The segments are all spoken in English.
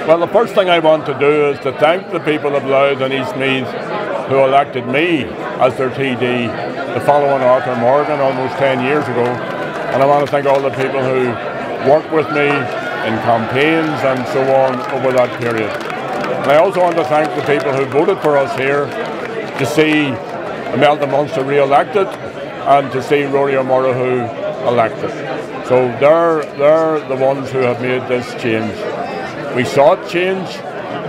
Well, the first thing I want to do is to thank the people of Louth and East Meath who elected me as their TD the following Arthur Morgan almost 10 years ago. And I want to thank all the people who worked with me in campaigns and so on over that period. And I also want to thank the people who voted for us here to see Imelda Munster re-elected and to see Rory O'Murrough elected. So they're the ones who have made this change. We sought change,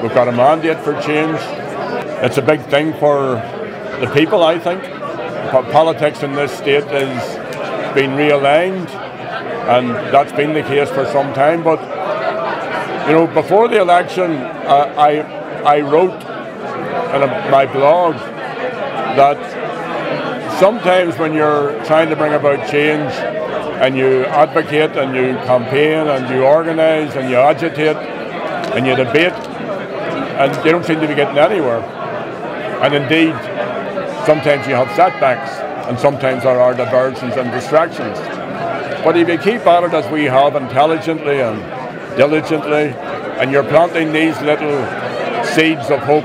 we've got a mandate for change. It's a big thing for the people, I think. Politics in this state is being realigned, and that's been the case for some time. But you know, before the election, I wrote in my blog that sometimes when you're trying to bring about change and you advocate and you campaign and you organise and you agitate and you debate and you don't seem to be getting anywhere. And indeed, sometimes you have setbacks and sometimes there are diversions and distractions. But if you keep at it as we have, intelligently and diligently, and you're planting these little seeds of hope,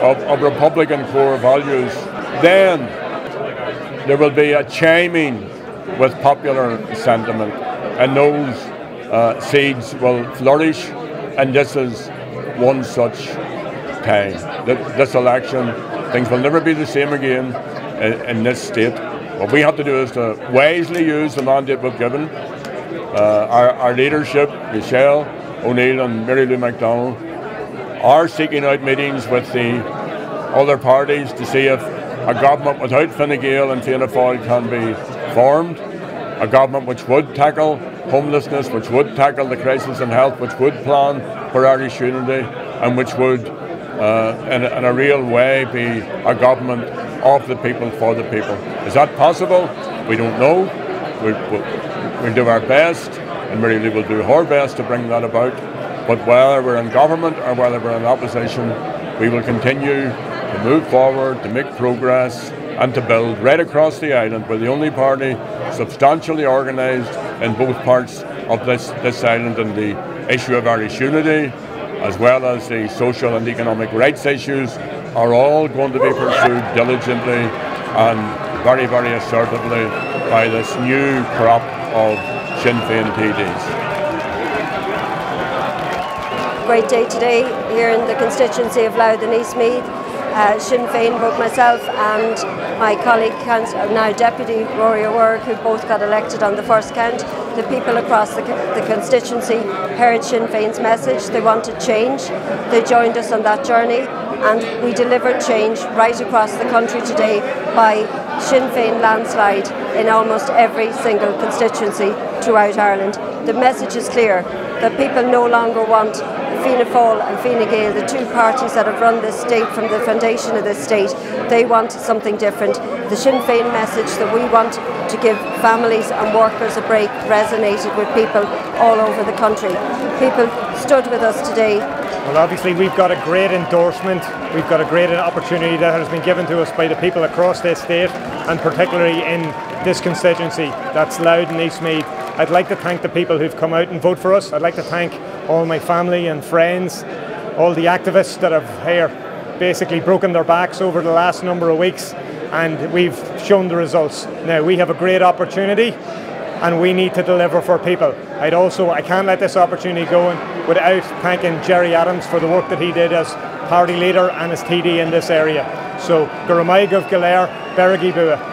of Republican core values, then there will be a chiming with popular sentiment, and those seeds will flourish, and this is one such time. This election, things will never be the same again in this state. What we have to do is to wisely use the mandate we've given. Our leadership, Michelle O'Neill and Mary Lou MacDonald, are seeking out meetings with the other parties to see if a government without Fine Gael and Fianna Fáil can be formed, a government which would tackle homelessness, which would tackle the crisis in health, which would plan for Irish unity, and which would, in a real way, be a government of the people, for the people. Is that possible? We don't know. We'll do our best, and Mary Lou will do her best to bring that about. But whether we're in government or whether we're in opposition, we will continue to move forward, to make progress, and to build right across the island. We're the only party substantially organised in both parts of this island, and the issue of Irish unity, as well as the social and economic rights issues, are all going to be pursued diligently and very, very assertively by this new crop of Sinn Féin TDs. Great day today here in the constituency of Louth and East Meath. Sinn Féin, both myself and my colleague, now Deputy Rory O'Murrough, who both got elected on the first count. The people across the constituency heard Sinn Féin's message. They wanted change. They joined us on that journey, and we delivered change right across the country today by Sinn Féin landslide in almost every single constituency throughout Ireland. The message is clear that people no longer want Fianna Fáil and Fine Gael, the two parties that have run this state from the foundation of this state. They want something different. The Sinn Féin message that we want to give families and workers a break resonated with people all over the country. People stood with us today. Well, obviously we've got a great endorsement, we've got a great opportunity that has been given to us by the people across this state, and particularly in this constituency, that's Louth and East Meath. I'd like to thank the people who've come out and voted for us. I'd like to thank all my family and friends, all the activists that have here basically broken their backs over the last number of weeks, and we've shown the results. Now we have a great opportunity and we need to deliver for people. I can't let this opportunity go without thanking Gerry Adams for the work that he did as party leader and as TD in this area. So, Guramaigov Galer, Berigi Bua.